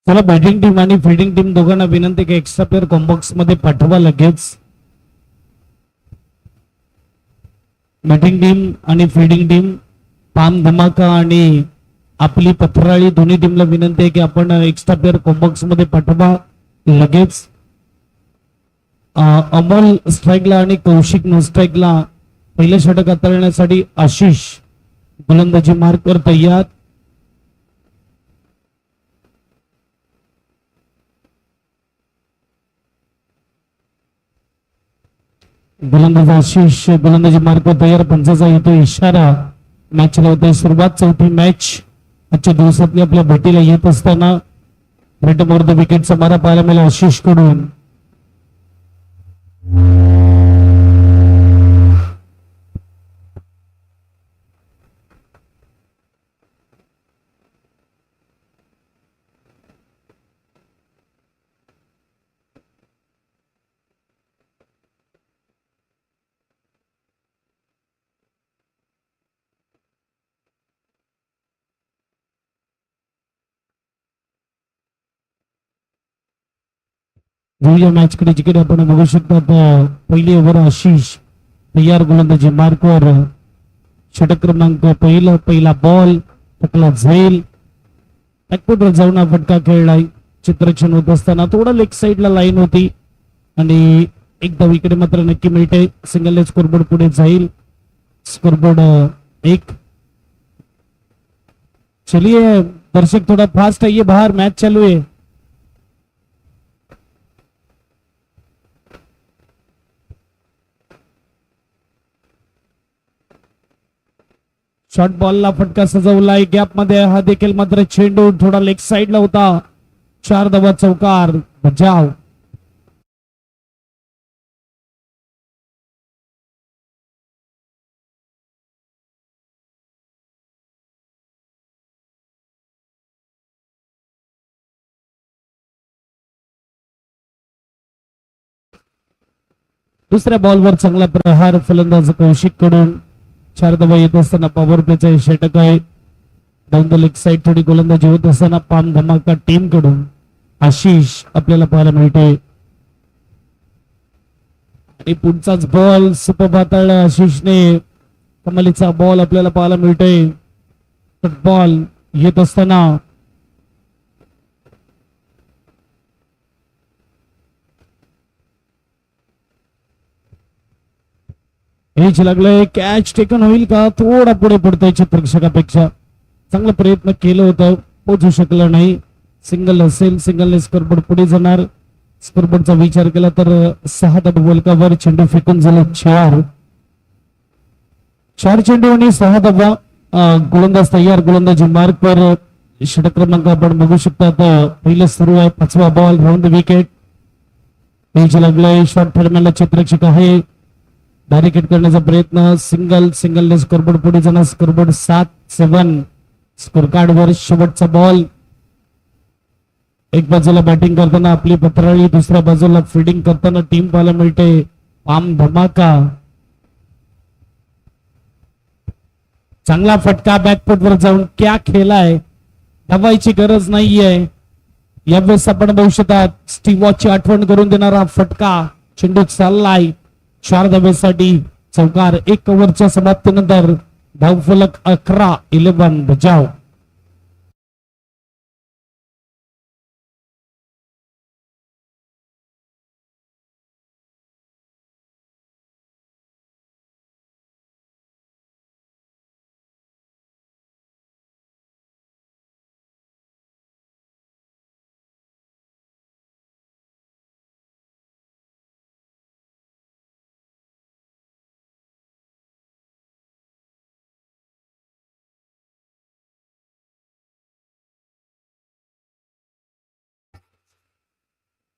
चला batting team आणि fielding team दोघांना विनंती की एक्स्ट्रा प्लेअर कॉम्बॉक्स मध्ये पाठवा लगेच. बॅटिंग टीम आणि फिल्डिंग टीम पाम धमाका आणि आपली पथराळी दोन्ही टीमला विनंती आहे की आपण एक्स्ट्रा प्लेअर कॉम्बॉक्स मध्ये पाठवा लगेच. अमोल स्ट्राईकला आणि कौशिक नो स्ट्राईकला पहिलं षटक हाताळण्यासाठी आशिष गोलंदाजी मार्कवर तयार. गोलंदाज आशिष गोलंदाजी मार्कवर तयार. पंचाचा येतो इशारा. मॅचला होते सुरुवात. चौथी मॅच आजच्या दिवसातली आपल्या भेटीला येत असताना रिटर्न ओव्हर द विकेटचा मारा पाहायला मिळाला आशिष कडून. जुया मॅच कडे जिकडे आपण बघू शकतो. पहिली ओव्हर आशिष तयार गोलंदाजी मार्कवर. षटक क्रमांक पहिला बॉल टकला झेल. बॅकफुटवर जाऊन हा फटका खेळलाय. चित्रक्षण होत असताना थोडा लेग साईडला लाईन होती आणि एकदा विकेट मात्र नक्की मिळते. सिंगल स्कोरबोर्ड पुढे जाईल. स्कोरबोर्ड 1. चलिए दर्शक थोड़ा फास्ट आइए बाहर, मैच चालू है. शॉर्ट बॉलला फटका सजवलाय गॅप मध्ये. हा देखील मात्र चेंडू थोडा लेग साईडला होता. 4 धावा चौकार बजाव. दुसऱ्या बॉलवर चांगला प्रहार फलंदाज कौशिक कडून. 4 धावा येत असताना पॉवर प्लेचा षटक आहे. डाऊन द लेग साईड थोडी गोलंदाजी होत असताना पाम धमाका टीम कडून आशिष आपल्याला पाहायला मिळते. आणि पुढचाच बॉल सुपर हाताळला आशिषने. कमालीचा बॉल आपल्याला पाहायला मिळतोय. बॉल येत असताना हेच लागलंय. कॅच टेकन होईल का? थोडा पुढे पडतोय चित्रक्षकापेक्षा. चांगला प्रयत्न केलं होतं, पोहोचू शकलं नाही. सिंगल असेल, सिंगलने स्कोरबोर्ड पुढे जाणार. स्कोरबोर्डचा विचार केला तर 6 धावा बोलकावर चेंडू फेकून झाला 4 चेंडू आणि 6 धावा. गोलंदाज तयार गोलंदाजी मार्कवर. षटक क्रमांक आपण बघू शकता. पहिलं सुरू आहे. 5वा बॉल राऊंड विकेट. हेच लागलंय. शॉर्ट ठरण्याला चित्रक्षक आहे. डायरेक्ट हिट करण्याचा प्रयत्न. सिंगलने स्कोरबोर्ड पुढे जाणार. स्कोरबोर्ड 7-7. स्कोर कार्डवर शेवटचा बॉल. एक बाजूला बॅटिंग करताना आपली पथराळी, दुसऱ्या बाजूला फिल्डिंग करताना टीम पाहायला मिळते पाम धमाका. चांगला फटका बॅकफुटवर जाऊन क्या खेळाय. धावायची गरज नाहीये. यावेळेस आपण बघू शकता स्टीवॉची आठवण करून देणारा फटका. चेंडू चाललाय 4 धावेसाठी चौकार. 1 ओव्हरच्या समाप्तीनंतर धावफलक 11 बजाव.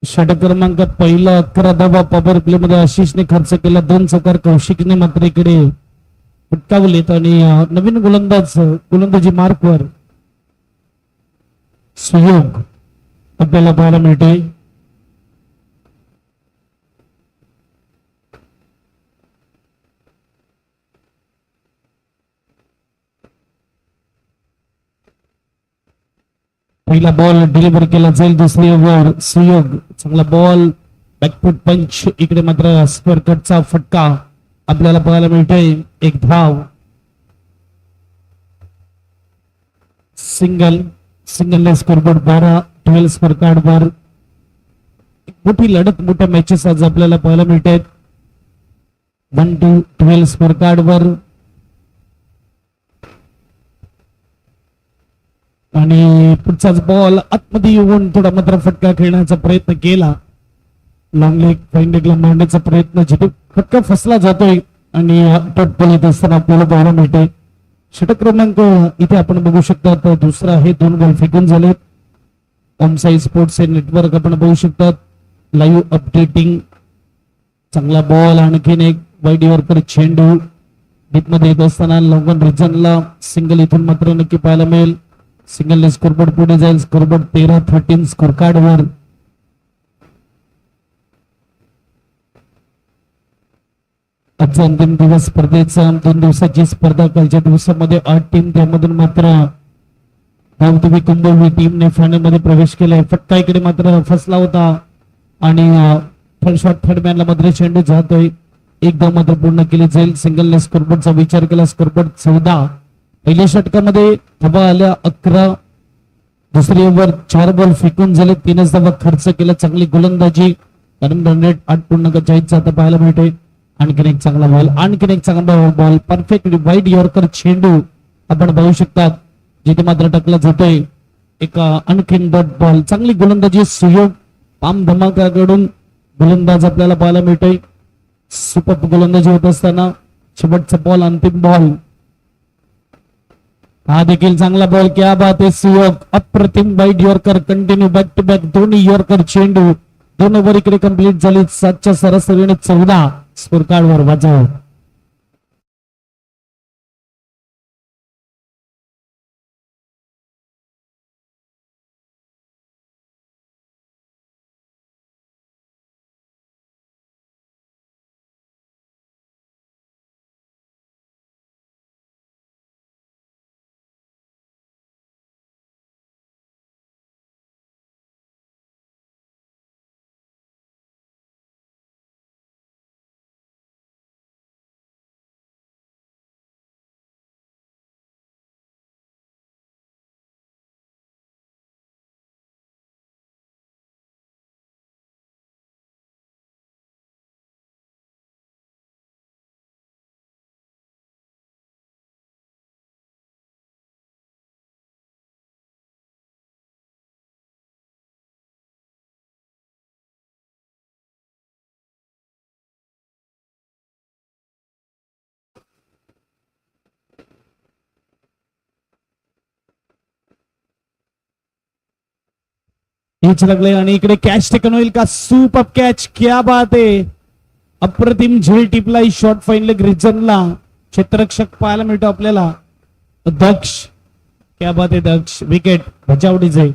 षटक क्रमांकात पहिला 11 धावा पॉवर प्ले मध्ये आशिषने खर्च केला. 2 चौकार कौशिकने मात्र इकडे फटकावलेत. आणि नवीन गोलंदाजी मार्कवर सुयोग आपल्याला पाहायला मिळते. पहिला बॉल डिलिव्हर केला जाईल. दुसरी ओव्हर सुयोग चांगला बॉल बॅकफूट पंच. इकडे मात्र स्क्वेअर कटचा फटका आपल्याला पाहायला मिळतोय. एक धाव. सिंगल स्कोरबोर्ड 12 स्कोर कार्ड वर मोठी लढत मोठ्या मॅचेस आज आपल्याला पाहायला मिळत आहेत. 1-12 स्कोर कार्ड वर आणि पुढचाच बॉल आतमध्ये येऊन थोडा मात्र फटका खेळण्याचा प्रयत्न केला. लॉंग लेग फाईन लेगला मारण्याचा प्रयत्न जिथे फटका फसला जातोय आणि टॉट येत असताना आपल्याला पाहायला मिळते. षटक क्रमांक इथे आपण बघू शकता. तर दुसरा आहे 2 बॉल फेकून झालेत. ओमसाई स्पोर्ट्स नेटवर्क आपण बघू शकतात लाईव्ह अपडेटिंग. चांगला बॉल आणखीन एक वाईड यॉर्कर चेंडू डीप मध्ये येत असताना लॉंगन रिजनला सिंगल इथून मात्र नक्की पाहायला मिळेल. सिंगल स्कोरबोर्ड पुढे जाईल. स्कोरबोर्ड 13-13 स्कोर कार्ड वर. आजचा अंतिम दिवस स्पर्धेचा 2 दिवसाची स्पर्धा. कालच्या दिवसामध्ये 8 टीम त्यामधून मात्र तुम्ही कुंभोळी टीमने फायनल मध्ये प्रवेश केलाय. फटका इकडे मात्र फसला होता आणि थर्ड शॉट थर्ड मॅनला मात्र चेंडू जातोय. एक धाव मात्र पूर्ण केली जाईल. सिंगल स्कोरबोर्डचा विचार केला. स्कोरबोर्ड 14. पहिल्या षटकामध्ये धावा आल्या 11. दुसरी ओव्हर 4 बॉल फेकून झाले. 3च धावा खर्च केला. चांगली गोलंदाजी कारण रन रेट 8 पूर्ण करायचा आता पाहायला मिळते. आणखीन एक चांगला बॉल. आणखीन एक चांगला बॉल परफेक्टली वाईड यॉर्कर चेंडू आपण पाहू शकतात जिथे मात्र टकला जातोय. एक आणखीन डॉट बॉल. चांगली गोलंदाजी सुयोग पाम धमाकाकडून गोलंदाज आपल्याला पाहायला मिळतोय. सुपर गोलंदाजी होत असताना शेवटचा बॉल अंतिम बॉल. हा देखील चांगला बॉल. क्या बात आहे सुयोग. अप्रतिम wide yorker continue back to back दोन्ही यॉर्कर चेंडू. 2 ओव्हर इकडे कंप्लीट झाली. 7च्या सरासरीने 14 स्कोर कार्ड वर वाजव. हेच लागले आणि इकडे कॅच टेकन होईल का. Super catch. क्या बात आहे. अप्रतिम झेल टिपला शॉर्ट फाईन लेग रिजनला. क्षेत्ररक्षक पाहायला मिळतो आपल्याला दक्ष. क्या बात आहे दक्ष. विकेट बचावडीचे.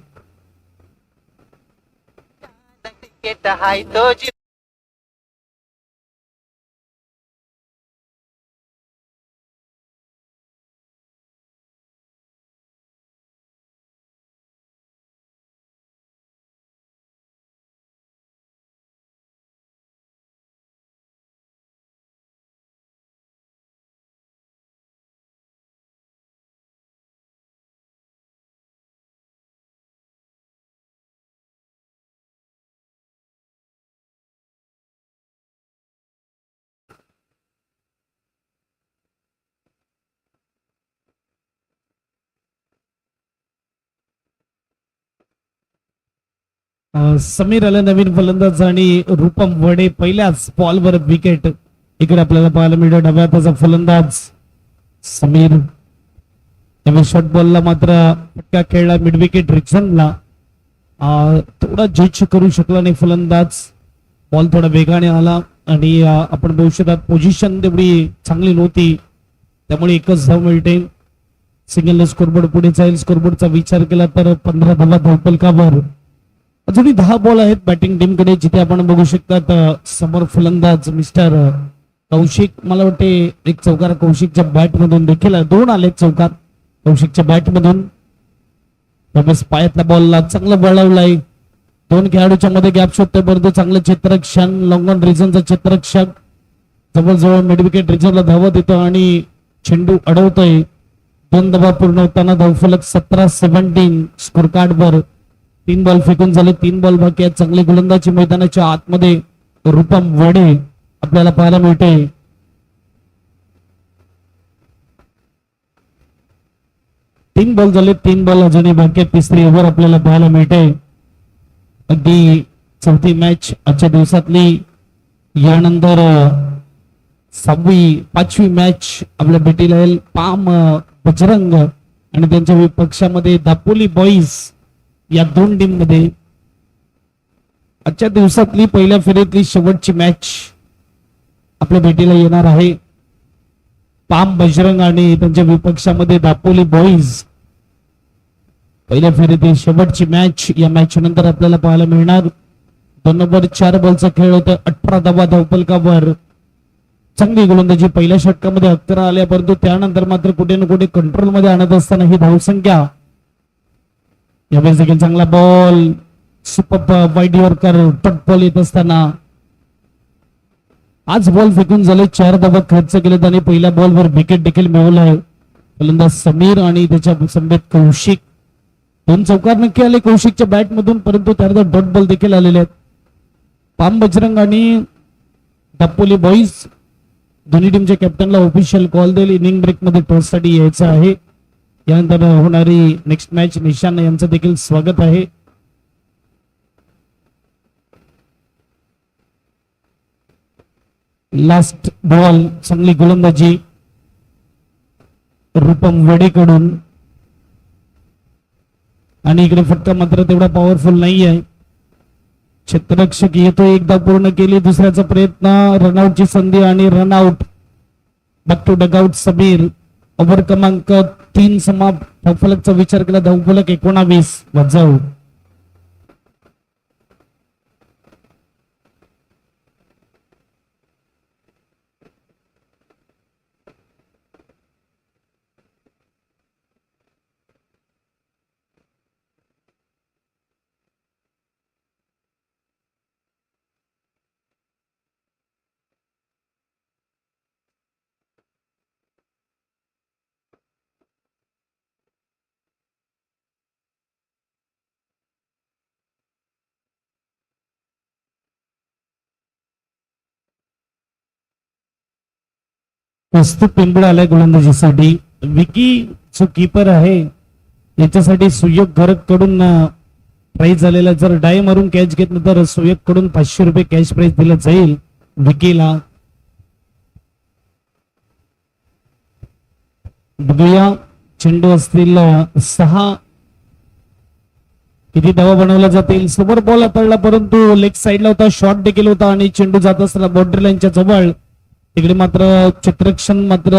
समीर आला नवीन फलंदाज आणि रूपम वडे पहिल्याच बॉलवर विकेट इकडे आपल्याला पाहायला मिळतो. डाव्या हाताचा फलंदाज समीर. त्यामुळे शॉर्ट बॉलला मात्र फटका खेळला मिड विकेट रिजनला. थोडा जज करू शकला नाही फलंदाज. बॉल थोडा वेगाने आला आणि आपण बघू शकता पोझिशन तेवढी चांगली नव्हती त्यामुळे एकच धाव मिळते. सिंगल स्कोरबोर्ड पुढे जाईल. स्कोरबोर्डचा विचार केला तर 15 धावा धावपलकावर. अजूनही 10 बॉल आहेत बॅटिंग टीम कडे जिथे आपण बघू शकतात समोर फलंदाज मिस्टर कौशिक. मला वाटते एक चौकार कौशिकच्या बॅट मधून देखील 2 आले चौकार कौशिकच्या बॅट मधून. त्यावेळेस पायातल्या बॉलला चांगलं वळवलंय. दोन खेळाडूच्या मध्ये गॅप शोधतोय परंतु चांगलं क्षेत्ररक्षण. लॉंग ऑन रिझनचा क्षेत्ररक्षक जवळजवळ मिड विकेट रिझनला धावत येतो आणि चेंडू अडवतोय. 2 धावा पूर्ण होताना धावफलक 17-17 स्कोर कार्ड वर. 3 बॉल फेकून झाले. 3 बॉल बाकी आहेत. चांगली गोलंदाजी मैदानाच्या आतमध्ये रूपम वडे आपल्याला पाहायला मिळते. तीन बॉल झाले. 3 बॉल अजूनही बाकी आहेत. तिसरी ओव्हर आपल्याला पाहायला मिळते. अगदी चौथी मॅच आजच्या दिवसातली. यानंतर 5वी मॅच आपल्या भेटीला येईल. पाम बजरंग आणि त्यांच्या विपक्षामध्ये दापोली बॉईज या 2 टीम मध्ये. आजच्या दिवसातली पहिल्या फेरीतली शेवटची मॅच आपल्या भेटीला येणार आहे. पाम बजरंग आणि त्यांच्या विपक्षामध्ये दापोली बॉईज. पहिल्या फेरीतील शेवटची मॅच. या मॅच नंतर आपल्याला पाहायला मिळणार. 2 नंबर 4 बॉलचा खेळ होता. 18 धावा धावफलकावर. चांगली गोलंदाजी पहिल्या षटकामध्ये 11 आल्या परंतु त्यानंतर मात्र कुठे ना कुठे कंट्रोल मध्ये आणत असताना ही धावसंख्या. यावेळेस देखील चांगला ball. Super wide yorker top ball येत असताना आज बॉल फेकून झाले. 4 धावा खर्च केलेत आणि पहिल्या बॉलवर विकेट देखील मिळवलाय. फलंदाज समीर आणि त्याच्या समवेत कौशिक. 2 चौकार नक्की आले कौशिकच्या बॅट मधून परंतु त्यानंतर डॉट बॉल देखील आलेले आहेत. पाम बजरंग आणि दापोली बॉईज दोन्ही टीमच्या कॅप्टनला ऑफिशियल कॉल देईल. इनिंग ब्रेक मध्ये टॉस साठी यायचं आहे. यानंतर होणारी नेक्स्ट मॅच निशान यांचं देखील स्वागत आहे. Last ball. चांगली गोलंदाजी रूपम वडेकडून आणि इकडे फटका मात्र तेवढा पॉवरफुल नाही आहे. क्षेत्ररक्षक येतो. एकदा पूर्ण केली. दुसऱ्याचा प्रयत्न. रनआउटची संधी आणि run out. Back to dugout Samir. Over क्रमांक 3 समाप्त. धावफलकचा विचार केला. धावफलक 19 वाजव. प्रस्तुत पिंपळ आलाय गोलंदाजीसाठी. विकी जो कीपर आहे याच्यासाठी सुयोग घरत कडून प्राइज झालेला. जर डाय मारून कॅच घेतलं तर सुयोग कडून 500 रुपये कॅश प्राइज दिलं जाईल विकीला. बघूया चेंडू असतील 6. किती धावा बनवल्या जातील. समोर बॉल हाताळला परंतु लेग साइडला होता. शॉट देखील होता आणि चेंडू जात असताना बाउंड्री लाईनच्या जवळ. तिकडे मात्र क्षेत्ररक्षण मात्र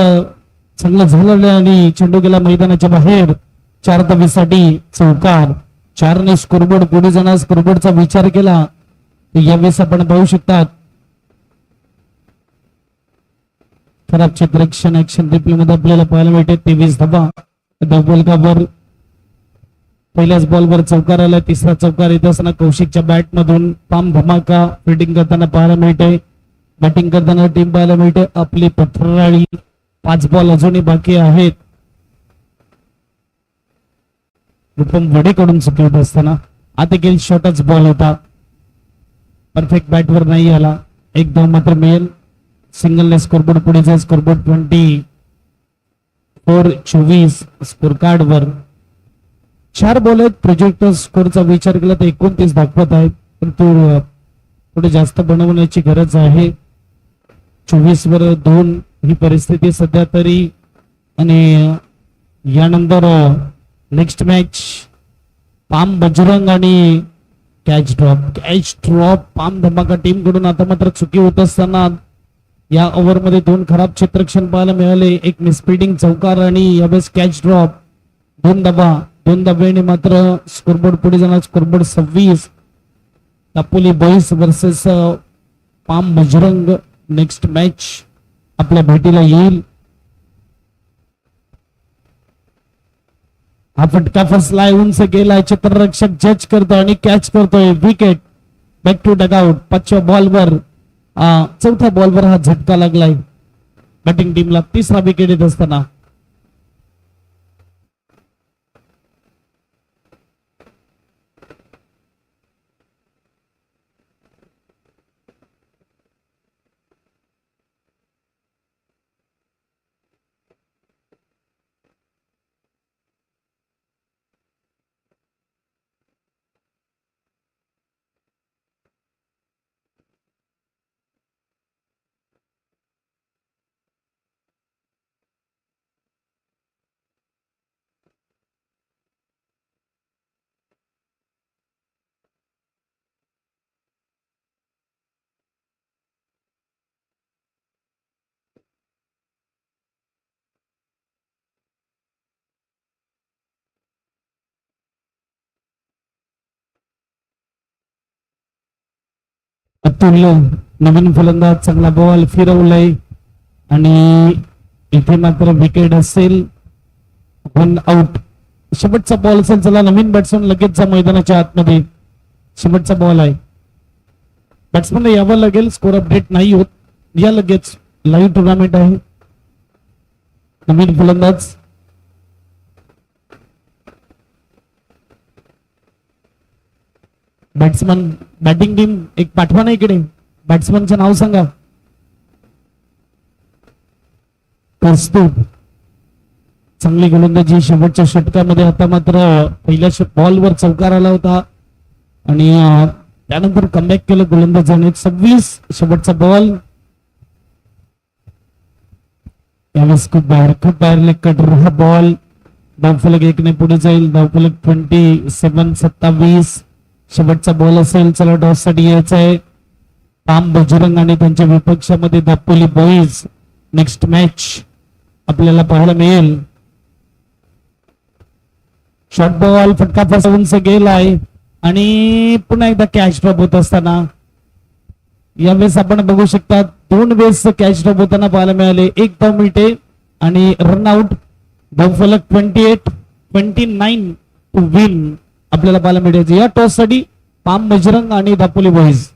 चांगलं झालं आणि चेंडू गेला मैदानाच्या बाहेर. 4 धावेसाठी चौकार. 4 ने स्कोरबोर्ड पुढे जाणार. स्कोरबोर्डचा विचार केला यावेळेस आपण पाहू शकतात. खराब क्षेत्ररक्षण ऍक्शन रिप्ले मध्ये आपल्याला पाहायला मिळते. 23 धावा धावफलकावर. पहिल्याच बॉलवर चौकार आला. तिसरा चौकार येत असताना कौशिकच्या बॅट मधून पाम धमाका फिल्डिंग करताना पाहायला मिळते. बॅटिंग करताना टीम पाहायला मिळते आपली पथराळी. 5 बॉल अजूनही बाकी आहेत. रूपम वडेकडून चुकी होत असताना आता गेल शॉर्टच बॉल होता. परफेक्ट बॅटवर नाही आला. 1 धाव मात्र मिळेल. सिंगलने स्कोरबोर्ड पुढे जाईल. स्कोरबोर्ड 24 स्कोर कार्ड वर. 4 बॉल आहेत. प्रोजेक्ट स्कोरचा विचार केला तर 29 दाखवत आहेत परंतु थोडे जास्त बनवण्याची गरज आहे. 24 वर 2 ही परिस्थिती सध्या तरी. आणि यानंतर नेक्स्ट मॅच पाम बजरंग आणि कॅच ड्रॉप पाम धमाका टीम कडून. आता मात्र चुकी होत असताना या ओव्हर मध्ये 2 खराब क्षेत्ररक्षण पाहायला मिळाले. 1 मिसफिल्डिंग चौकार आणि यावेळेस कॅच ड्रॉप. 2 धाब्याने मात्र स्कोरबोर्ड पुढे जाणार. Scoreboard 26. Dapoli boys versus palm Bajrang next match आपल्या भेटीला येईल. हा फटका फसलाय, उंच गेलाय, चित्ररक्षक जज करतो आणि कॅच करतोय. विकेट. Back to dugout. 5व्या बॉलवर 4थ्या बॉलवर हा झटका लागलाय बॅटिंग टीमला. 3रा विकेट येत असताना अतुल्य नवीन फलंदाज, चांगला बॉल फिरवलाय आणि इथे मात्र विकेट असेल. 1 आउट. शेवटचा बॉल असेल. चला नवीन बॅट्समन लगेच जा मैदानाच्या आतमध्ये. शेवटचा बॉल आहे. बॅट्समनला यावं लागेल. स्कोर अपडेट नाही होत. या लगेच. लाईव्ह टुर्नामेंट आहे. नवीन फलंदाज बॅट्समन बॅटिंग टीम एक पाठवा ना इकडे. बॅट्समनचं नाव सांगा. प्रस्तुत. चांगली गोलंदाजी शेवटच्या षटकामध्ये. आता मात्र पहिल्या बॉलवर चौकार आला होता आणि त्यानंतर कमबॅक केलं गोलंदाजाने. 26 शेवटचा बॉल. यावेळेस खूप बाहेर लेग कटर हा बॉल. धावफलक 1 ने पुढे जाईल. धावफलक 27. शेवटचा बॉल असेल. चला टॉस साठी यायचा आहे. पाम बजरंग आणि त्यांच्या विपक्षामध्ये दापोली बॉईज. नेक्स्ट मॅच आपल्याला पाहायला मिळेल. शॉर्ट बॉल फटका फसवून गेलाय आणि पुन्हा एकदा कॅच ड्रॉप होत असताना यावेळेस आपण बघू शकता 2 वेळेस कॅच ड्रॉप होताना पाहायला मिळाले. 1 धाव मिळते आणि रनआउट. धावफलक 29 टू विन आपल्याला पाहायला मिळायचे. या टॉस साठी पाम बजरंग आणि दापोली बॉईज.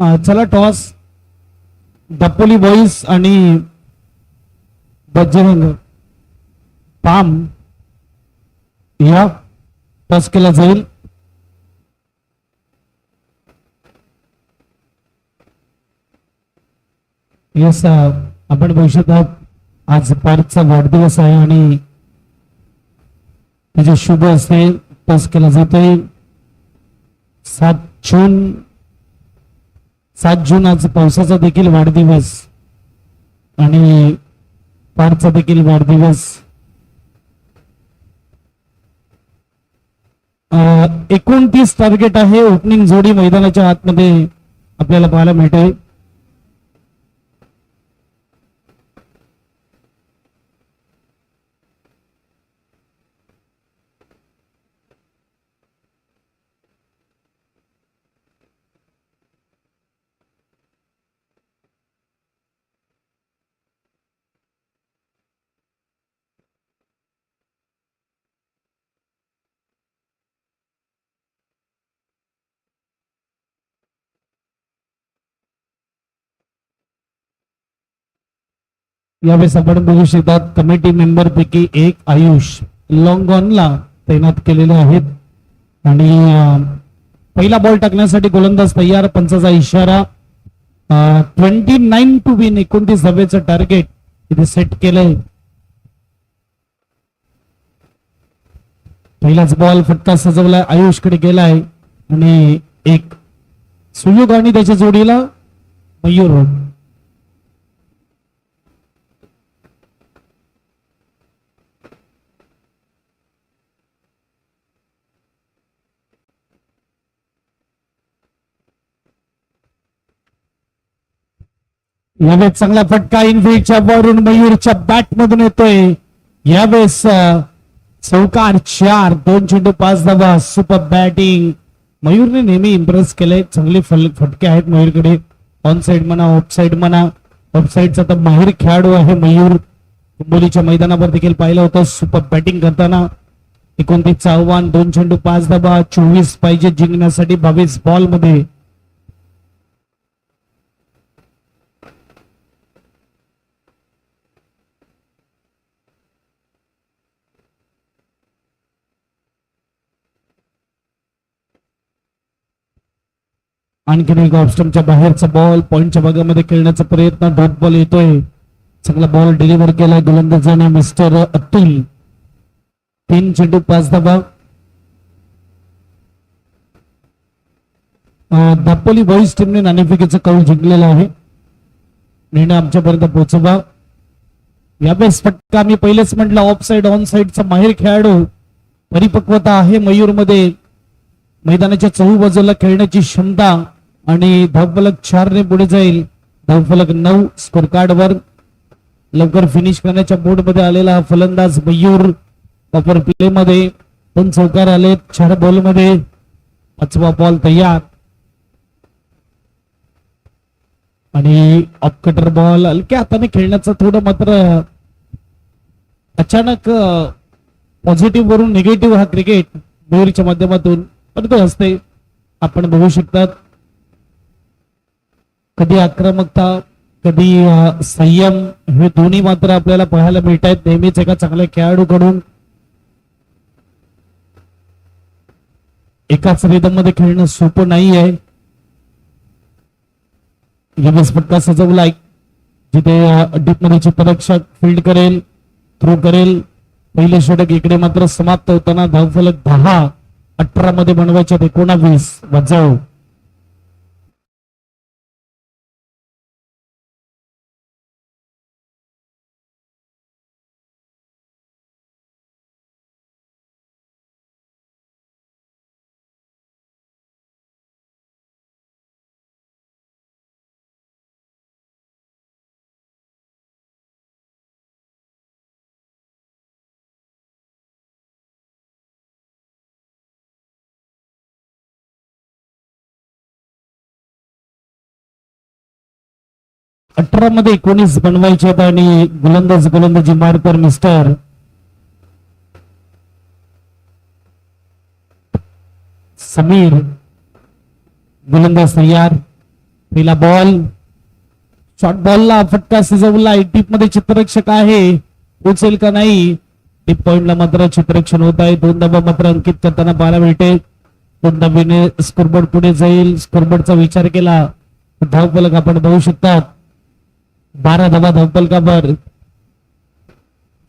चला टॉस दापोली बॉईज आणि बजरंग पाम या टॉस केला जाईल. यस आपण बघू शकता आज पार्थचा वाढदिवस आहे आणि त्याचे शुभ असते टॉस केला जातोय. 7 जून आज पावसाचा देखील वाढदिवस आणि पार्थचा देखील वाढदिवस. 29 टार्गेट आहे. ओपनिंग जोडी मैदानाच्या आतमध्ये आपल्याला पाहायला मिळते. यावेळेस आपण बघू शकतात कमिटी मेंबर पैकी एक आयुष लॉंग ऑनला तैनात केलेले आहेत आणि पहिला बॉल टाकण्यासाठी गोलंदाज तयार. पंचाचा इशारा. 29 टू विन 29 धावेचं टार्गेट इथे सेट केलंय. पहिलाच बॉल फटका सजवलाय आयुषकडे गेलाय आणि एक सुयोग आणि त्याच्या जोडीला मयूर. यावेळेस चांगला फटका इनफिल्डच्या वरून मयूरच्या बॅट मधून येतोय. यावेळेस चौकार 4 2 चेंडू 5 धावा. Super batting. मयूरने नेहमी इम्प्रेस केलंय. चांगले फटके आहेत मयूरकडे. ऑन साइड म्हणा ऑफ साइड म्हणा. ऑफ साइडचा तर माहिर खेळाडू आहे मयूर. मुंबईच्या मैदानावर देखील पाहिलं होतं सुपर बॅटिंग करताना. 29चं आव्हान. 2 चेंडू 5 धावा. 24 पाहिजे जिंकण्यासाठी 22 बॉल मध्ये. आणखीन एक ऑफस्टमच्या बाहेरचा बॉल. पॉइंटच्या भागामध्ये खेळण्याचा प्रयत्न. डॉट बॉल येतोय. चांगला बॉल डिलिव्हर केलाय गोलंदाजाने मिस्टर अतुल. 3 चेंडू 5 धावा. दापोली बॉईज टीमने नाणेफेकीचा कौल जिंकलेला आहे. निर्णय आमच्यापर्यंत पोहोचवा. यावेळेस फटका मी पहिलेच म्हटलं ऑफ साइड ऑन साइडचा माहिर खेळाडू. परिपक्वता आहे मयूर मध्ये. मैदानाच्या चहूबाजूला खेळण्याची क्षमता आणि धावफलक 4 ने पुढे जाईल. धावफलक 9 स्कोर कार्ड वर. लवकर फिनिश करण्याच्या बोर्ड मध्ये आलेला हा फलंदाज मयूर. पॉपर प्ले मध्ये 2 चौकार आले 4 बॉल मध्ये. 5वा बॉल तयार आणि ऑफ कटर बॉल. हलक्या हाताने खेळण्याचं थोडं मात्र अचानक पॉझिटिव्ह वरून निगेटिव्ह हा क्रिकेट मयूरच्या माध्यमातून परंतु असते. आपण बघू शकतात कधी आक्रमकता कधी संयम हे दोन्ही मात्र आपल्याला पाहायला मिळत आहेत नेहमीच एका चांगल्या खेळाडूकडून. एकाच रिदम मध्ये खेळणं सोपं नाही आहे. यावेळेस फटका सजवलाय जिथे डीप मध्ये चित्तरक्षक फील्ड करेल थ्रो करेल. पहिले षटक इकडे मात्र समाप्त होताना धावफलक 10 18 मध्ये बनवायचे 19 वजाव. अठरा मध्ये 19 बनवायचे आहेत आणि गोलंदाजी मार्कर मिस्टर समीर. गोलंदाज तयार. पहिला बॉल, शॉर्ट बॉलला फटका सिजवलाय. टीप मध्ये चित्ररक्षक आहे, पोचेल का नाही. टीप पॉइंटला मात्र चित्ररक्षण होत आहे. 2 धावा मात्र अंकित करताना पाहायला मिळते. 2 धाबेने स्कोरबोर्ड पुढे जाईल. स्कोरबोर्डचा विचार केला धावफलक आपण बघू शकतात. 12 धावा धावफलकावर.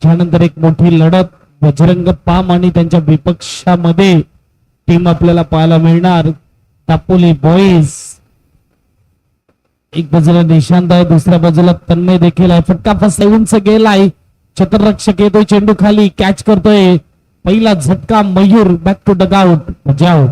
त्यानंतर एक मोठी लढत बजरंग पाम आणि त्यांच्या विपक्षामध्ये टीम आपल्याला पाहायला मिळणार. दापोली बॉईज एक बाजूला निशांत आहे, दुसऱ्या बाजूला तन्मय देखील आहे. फटका फसा उंच गेलाय. क्षेत्ररक्षक येतोय, चेंडू खाली कॅच करतोय. पहिला झटका Mayur, back to dugout. जाओ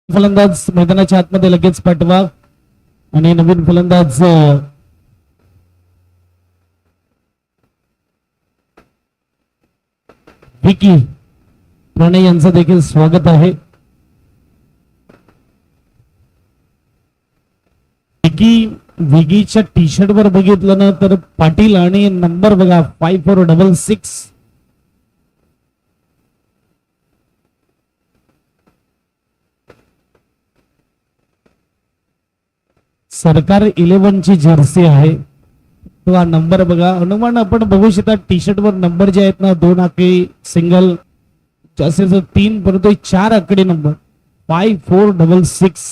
फलंदाज मैदानाच्या आतमध्ये लगेच पाठवा आणि नवीन फलंदाज विकी प्रणय यांचं देखील स्वागत आहे. विकीच्या टी शर्ट वर बघितलं ना तर पाटील आणि नंबर बघा 5466. सरकार 11 ची जर्सी आहे. तो हा नंबर बघा, अनुमान आपण बघू शकता. टी शर्ट वर नंबर जे आहेत ना 2 आकडी सिंगल, जास्तीत 3 परंतु 4 आकडी नंबर 5466.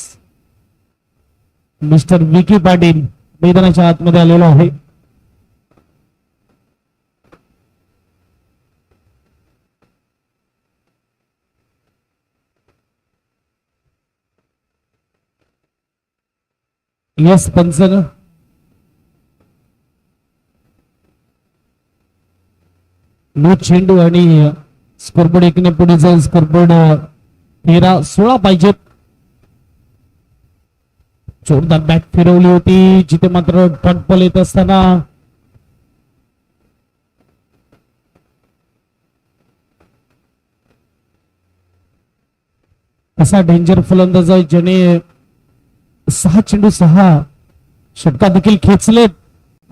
मिस्टर विकी पाटील मैदानाच्या आतमध्ये आलेलो आहे. यस पंचन नो चेंडू आणि स्कोरबोर्ड एकने पुढे जाईल. स्कोरबोर्ड 13-16 पाहिजेत. जोरदार बॅट फिरवली होती जिथे मात्र टॉटबॉल येत असताना असा डेंजर फलंदाज आहे ज्याने 6 चेंडू 6 षटका देखील खेचलेत.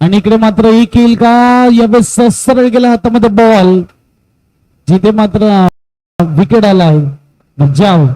आणि इकडे मात्र एक येईल का, यावेळेस सरळ गेला हातामध्ये बॉल जिथे मात्र विकेट आलाय. जाव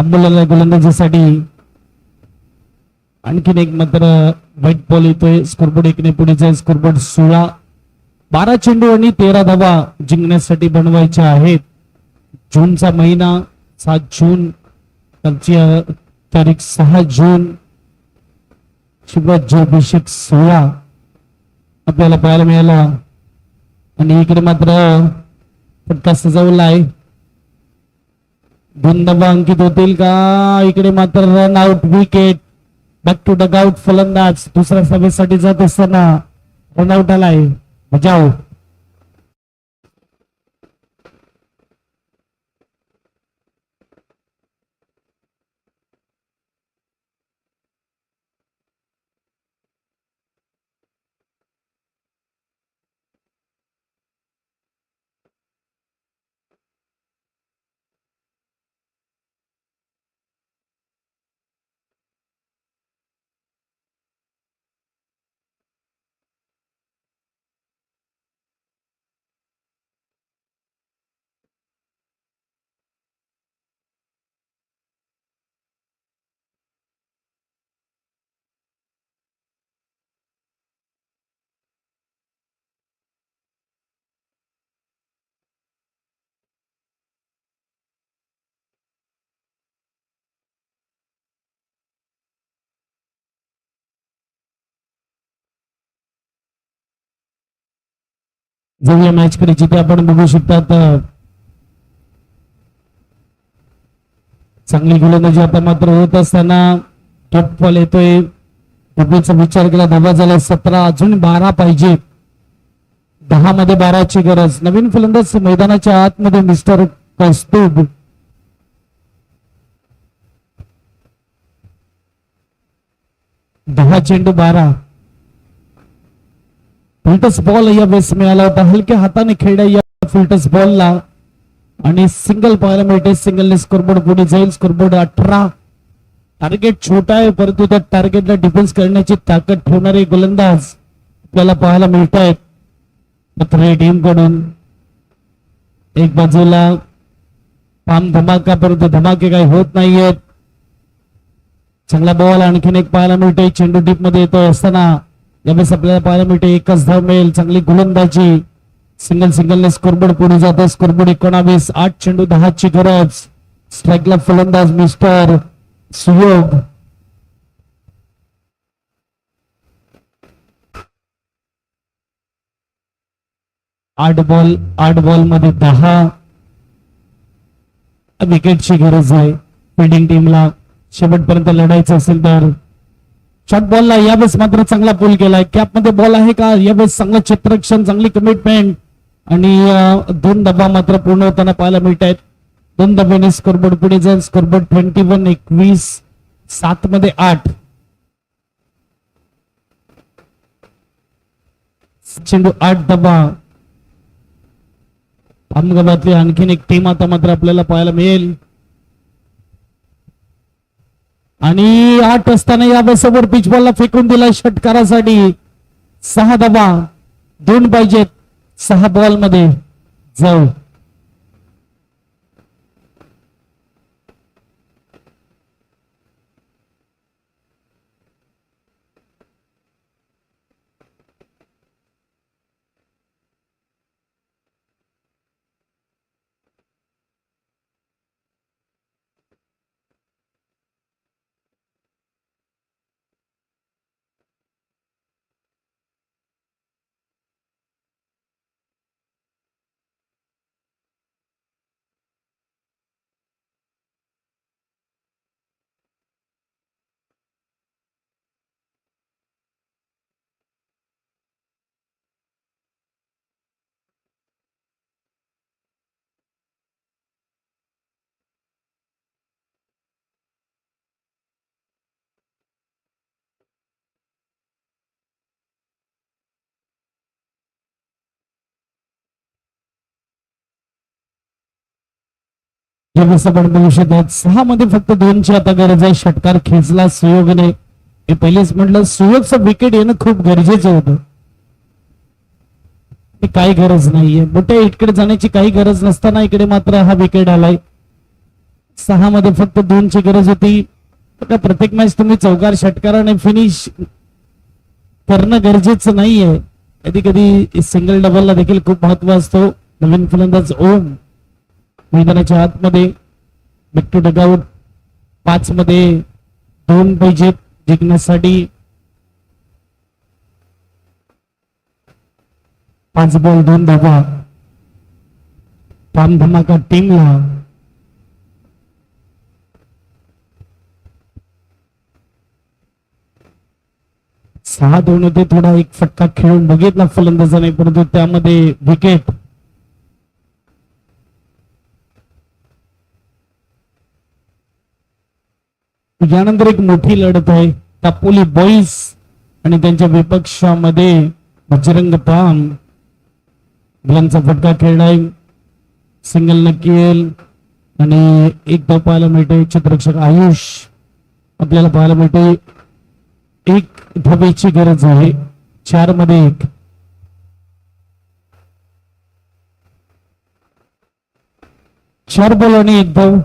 अंबुलाला गोलंदाजीसाठी आणखीन एक मात्र व्हाईट बॉल येतोय. स्कोरबोर्ड एकने पुढे जाईल. स्कोरबोर्ड 16. 12 चेंडू आणि 13 धावा जिंकण्यासाठी बनवायच्या आहेत. जूनचा महिना 7 जून, कालची तारीख 6 जून. शिवराज्याभिषेक 16 आपल्याला पाहायला मिळाला. आणि इकडे मात्र फटका सजवलाय. 2 धावा अंकित होतील का? इकडे मात्र run out wicket. Back to dugout फलंदाज दुसऱ्या सभेसाठी जात असताना रन आउट आलाय. बजाव जाऊया मॅच कडे, जिथे आपण बघू शकतात चांगली गोलंदाजी आता मात्र होत असताना टॉप बॉल येतोय. डब्ल्यूचा विचार केला. धावा झाला 17. अजून 12 पाहिजे. 10 मध्ये 12ची गरज. नवीन फलंदाज मैदानाच्या आतमध्ये मिस्टर कौस्तुभ. दहा चेंडू 12. फुलटस बॉल या वेळेस मिळाला होता. हलक्या हाताने खेळल्या या फुलटस बॉलला आणि सिंगल पाहायला मिळते. सिंगलने स्कोरबोर्ड पुढे जाईल. स्कोरबोर्ड 18. टार्गेट छोटा आहे परंतु त्या टार्गेटला डिफेन्स करण्याची ताकद ठेवणारे गोलंदाज आपल्याला पाहायला मिळत आहेत पत्रे टीम कडून. एक बाजूला पाम धमाका परंतु धमाके काही होत नाहीयेत. चांगला बॉल आणखीन एक पाहायला मिळतोय. चेंडू डीप मध्ये येतो असताना यावेळेस आपल्याला पाहायला मिळते एकच धाव मिळेल. चांगली गोलंदाजी. सिंगलने स्कोरबोर्ड पुढे जातो. स्कोरबोर्ड 19. 8 चेंडू 10ची गरज. स्ट्राईकला फलंदाज मिस्टर सुयोग. आठ बॉल मध्ये 10 विकेटची गरज आहे फिल्डिंग टीमला. शेवटपर्यंत लढायचं असेल तर शॉर्ट बॉलला यावेळेस मात्र चांगला पूल केलाय. कॅप मध्ये बॉल आहे का? यावेळेस चांगलं क्षेत्ररक्षण, चांगली कमिटमेंट आणि 2 डबा मात्र पूर्ण होताना पाहायला मिळत आहेत. 2 डब्याने स्कोरबोर्ड पुढे जाईल. स्कोरबोर्ड 21. 21. 7 मध्ये 8. चेंडू 8 डबा. अहमदाबादली आणखीन एक टीम आता मात्र आपल्याला पाहायला मिळेल. आणि 8 असताना या बसवर पिच बॉलला फेकून दिला षटकारासाठी. 6 धावा 2 पाहिजेत 6 बॉल मध्ये. जाऊ आपण बघू शकतात. 6 मध्ये फक्त 2ची आता गरज आहे. षटकार खेचला सुयोगने. हे पहिलेच म्हटलं सुयोगचं विकेट येणं खूप गरजेचं होतं. काही गरज नाहीये. मोठ्या इकडे जाण्याची काही गरज नसताना इकडे मात्र हा विकेट आलाय. 6 मध्ये फक्त 2 ची गरज होती. तर प्रत्येक मॅच तुम्ही चौकार षटकाराने फिनिश करणं गरजेचं नाहीये. कधी कधी सिंगल डबलला देखील खूप महत्व असतो. नवीन फलंदाज ओम मैदानाच्या आतमध्ये बॅक टू डगआउट. 5 मध्ये 2 पाहिजेत जिंकण्यासाठी. 5 बॉल 2 धावा पाम धमाका टीमला. सहा 2 होते. थोडा एक फटका खेळून बघितला फलंदाजाने परंतु त्यामध्ये विकेट. यानंतर एक मोठी लढत आहे तापोली बॉईज आणि त्यांच्या विपक्षामध्ये बजरंग पाम. गुलांचा फटका खेळलाय. सिंगल नक्की येईल आणि एक धाव पाहायला मिळते. क्षेत्ररक्षक आयुष आपल्याला पाहायला मिळते. एक धावेची गरज आहे. 4 मध्ये 1. चार बॉल आणि 1 धाव.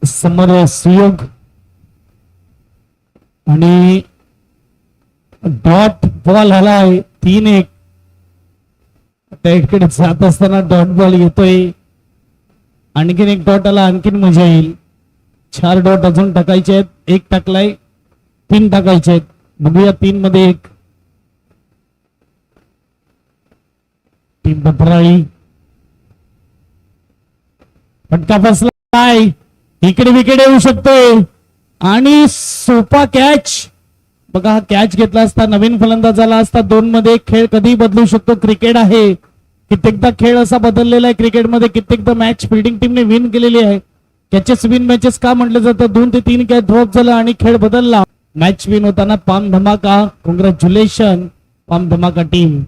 समर सुयोग आणि डॉट बॉल आलाय. 3-1. आता इकडे जात असताना डॉट बॉल येतोय. आणखीन एक डॉट आला. आणखीन मजा येईल. 4 डॉट अजून टाकायचे आहेत. 1 टाकलाय. 3 टाकायचे आहेत. बघूया 3 मध्ये 1. टीम बपराळी. फटका फसलाय. इकडे विकेट येऊ शकतोय आणि सोपा कॅच. बघा हा कॅच घेतला असता नवीन फलंदाज आला असता. 2 मध्ये 1 खेळ कधी बदलू शकतो. क्रिकेट आहे. कित्येकदा खेळ असा बदललेला आहे क्रिकेटमध्ये. कित्येकदा मॅच फिल्डिंग टीमने विन केलेली आहे. कॅचेस विन मॅचेस का म्हटलं जातं. 2 ते 3 कॅच ड्रॉप झाला आणि खेळ बदलला. मॅच विन होताना पाम धमाका. कॉंग्रॅच्युलेशन पाम धमाका टीम.